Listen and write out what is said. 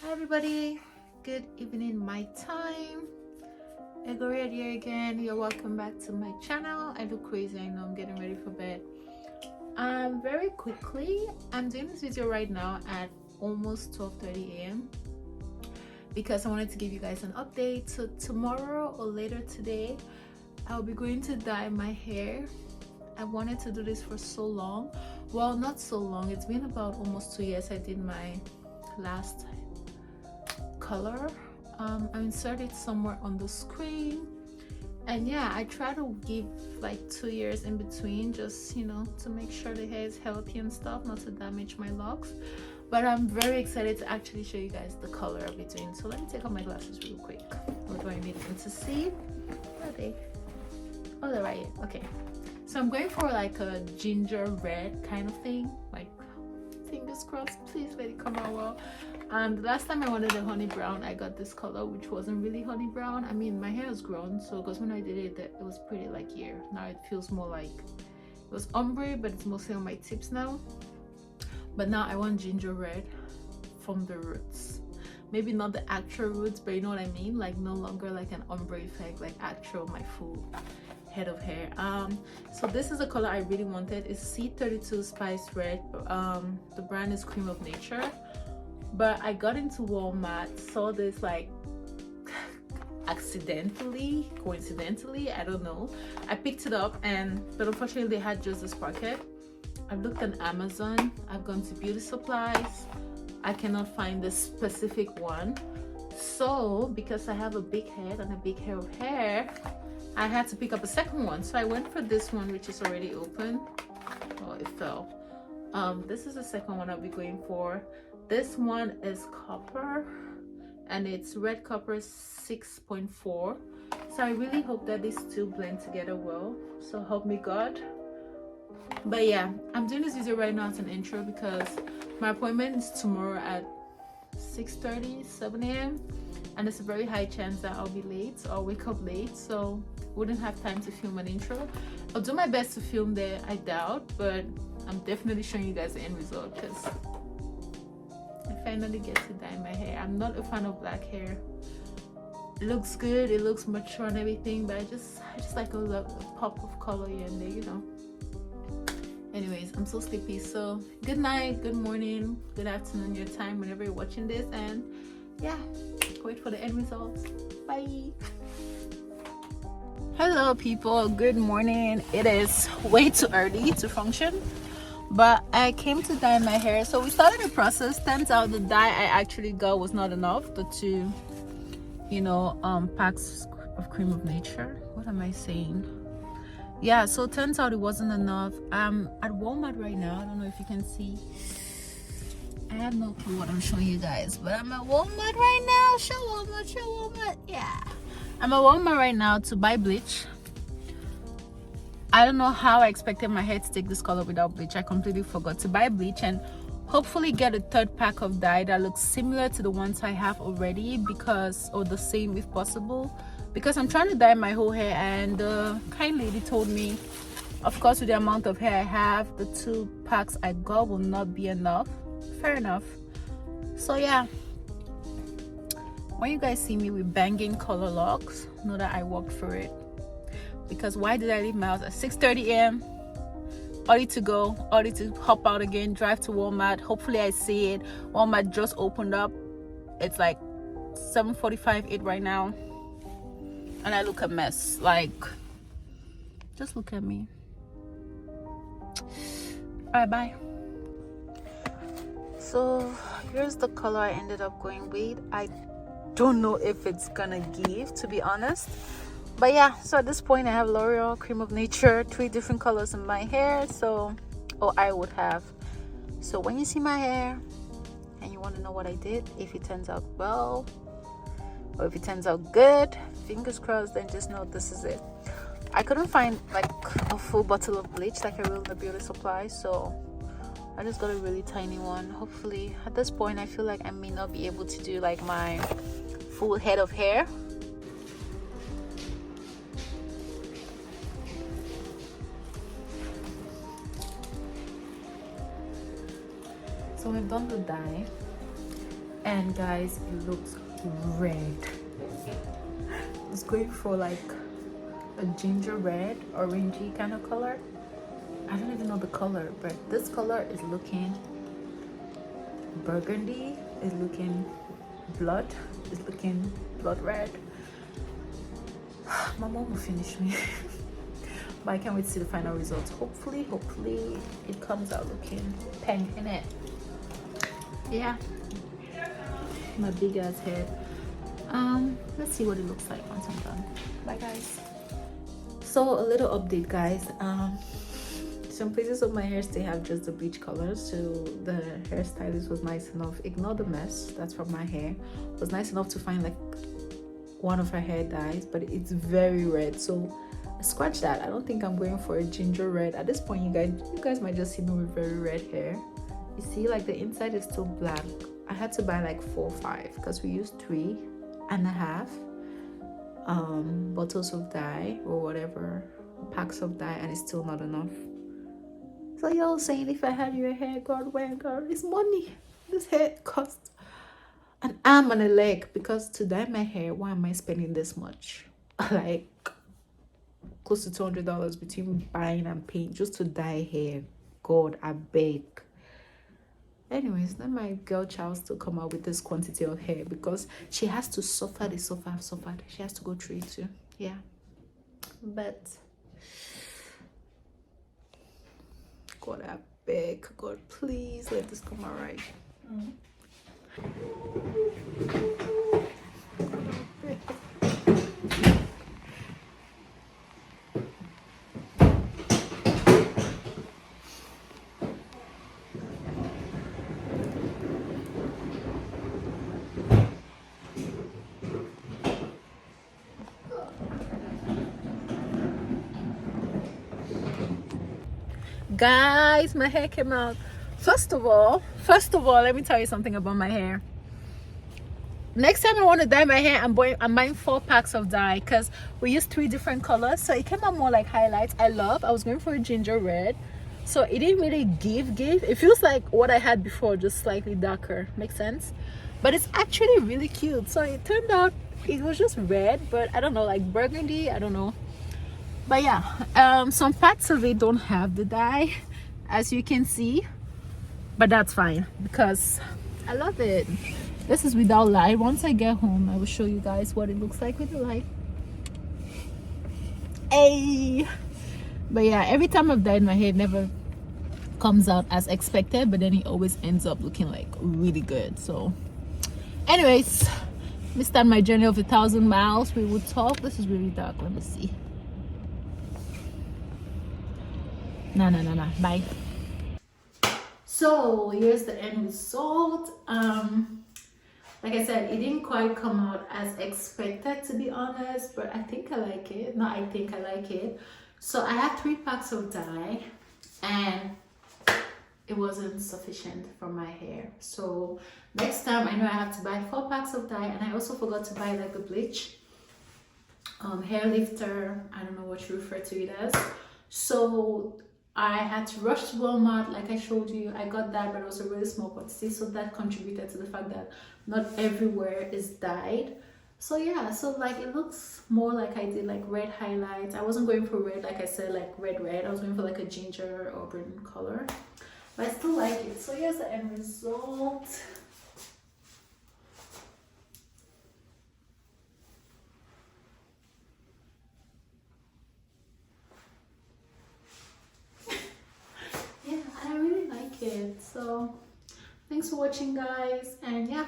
Hi everybody, good evening my time. Egoria here again. You're welcome back to my channel. I look crazy, I know. I'm getting ready for bed. Very quickly, I'm doing this video right now at almost 12:30 a.m. because I wanted to give you guys an update. So tomorrow or later today, I'll be going to dye my hair. I wanted to do this for so long. Well, not so long, it's been about almost 2 years I did my last color. I insert it somewhere on the screen, and yeah, I try to give like 2 years in between, just to make sure the hair is healthy and stuff, not to damage my locks. But I'm very excited to actually show you guys the color between. So let me take off my glasses real quick. What do I need them to see? Where are they? Oh, they're right here. Okay, so I'm going for like a ginger red kind of thing, like, fingers crossed, please let it come out well. The last time I wanted a honey brown, I got this color which wasn't really honey brown. I mean, my hair has grown, so because when I did it, it was pretty like here. Now it feels more like it was ombre, but it's mostly on my tips now. But now I want ginger red from the roots. Maybe not the actual roots, but you know what I mean, like no longer like an ombre effect, like actual my full head of hair. So this is a color I really wanted. It's C32 Spice Red. The brand is Cream of Nature, but I got into Walmart, saw this like coincidentally, I don't know, I picked it up, but unfortunately they had just this packet. I've looked on Amazon, I've gone to beauty supplies, I cannot find the specific one. So because I have a big head and a big hair of hair, I had to pick up a second one. So I went for this one, which is already open. Oh, it fell. This is the second one I'll be going for. This one is copper, and it's red copper 6.4. So I really hope that these two blend together well. So help me God. But yeah, I'm doing this video right now as an intro because my appointment is tomorrow at 6:30, 7 a.m. and it's a very high chance that I'll be late, so I'll wake up late, so wouldn't have time to film an intro. I'll do my best to film there, I doubt, but I'm definitely showing you guys the end result because I finally get to dye my hair. I'm not a fan of black hair. It looks good, it looks mature and everything, but I just like a pop of color here and there, Anyways, I'm so sleepy, so good night, good morning, good afternoon, your time, whenever you're watching this, and yeah, wait for the end results. Bye. Hello people, good morning. It is way too early to function, but I came to dye my hair, so we started the process. Turns out the dye I actually got was not enough. The two packs of Cream of Nature, what am I saying? Yeah, so it turns out it wasn't enough. I'm at Walmart right now. I don't know if you can see, I have no clue what I'm showing you guys, but I'm at Walmart right now. Show Walmart. Yeah, I'm at Walmart right now to buy bleach. I don't know how I expected my hair to take this color without bleach. I completely forgot to buy bleach and hopefully get a third pack of dye that looks similar to the ones I have already, or the same if possible, because I'm trying to dye my whole hair, and the kind lady told me, of course, with the amount of hair I have, the 2 packs I got will not be enough. Fair enough. So yeah, when you guys see me with banging color locks, know that I worked for it. Because why did I leave my house at 6:30 a.m? Early to go, early to hop out again, drive to Walmart. Hopefully I see it. Walmart just opened up. It's like 7:45, 8 right now, and I look a mess. Like, just look at me. Alright, bye. So here's the color I ended up going with. I don't know if it's gonna give, to be honest, but yeah. So at this point I have L'Oreal, Cream of Nature, 3 different colors in my hair. So I would have. So when you see my hair and you want to know what I did, if it turns out well or if it turns out good, fingers crossed, then just know this is it. I couldn't find like a full bottle of bleach like I will in the beauty supply, so I just got a really tiny one. Hopefully at this point I feel like I may not be able to do like my full head of hair. So we've done the dye. and guys, it looks red. It's going for like a ginger red, orangey kind of color. I don't even know the color, but this color is looking burgundy, is looking blood, is looking blood red. My mom will finish me. But I can't wait to see the final results. Hopefully it comes out looking pink in it. Yeah, my big ass head. Let's see what it looks like once I'm done. Bye guys. So a little update, guys. Some places of my hair still have just the bleach colors, so the hairstylist was nice enough, ignore the mess that's from my hair, was nice enough to find like one of her hair dyes, but it's very red, so scratch that. I don't think I'm going for a ginger red at this point. You guys might just see me with very red hair. You see, like the inside is still black. I had to buy like 4 or 5 because we used 3.5 bottles of dye or whatever, packs of dye, and it's still not enough. So y'all saying if I had your hair, God, where, God, it's money. This hair costs an arm and a leg, because to dye my hair, why am I spending this much? Like close to $200 between buying and paying just to dye hair. God, I beg. Anyways, then my girl child still come out with this quantity of hair because she has to suffer. She has to go through it too. Yeah, but God, I beg, God, please let this come out right. Guys, my hair came out. First of all, let me tell you something about my hair. Next time I want to dye my hair, I'm buying 4 packs of dye because we used 3 different colors, so it came out more like highlights. I was going for a ginger red, so it didn't really give. It feels like what I had before, just slightly darker. Makes sense? But it's actually really cute. So it turned out it was just red, but I don't know, like burgundy, I don't know. But yeah, some parts of it don't have the dye, as you can see, but that's fine because I love it. This is without light. Once I get home, I will show you guys what it looks like with the light. Hey, but yeah, every time I've dyed my hair, it never comes out as expected, but then it always ends up looking like really good. So anyways, let me start my journey of 1,000 miles. We will talk. This is really dark. Let me see. No, bye. So here's the end result. Like I said, it didn't quite come out as expected, to be honest, but I think I like it. No, I think I like it. So I had 3 packs of dye and it wasn't sufficient for my hair. So next time I know I have to buy 4 packs of dye, and I also forgot to buy like the bleach hair lifter. I don't know what you refer to it as. So I had to rush to Walmart, like I showed you. I got that, but it was a really small quantity, so that contributed to the fact that not everywhere is dyed. So yeah, so like it looks more like I did like red highlights. I wasn't going for red, like I said, like red. I was going for like a ginger or burnt color, but I still like it. So here's the end result. Yeah, I really like it. So thanks for watching, guys, and yeah,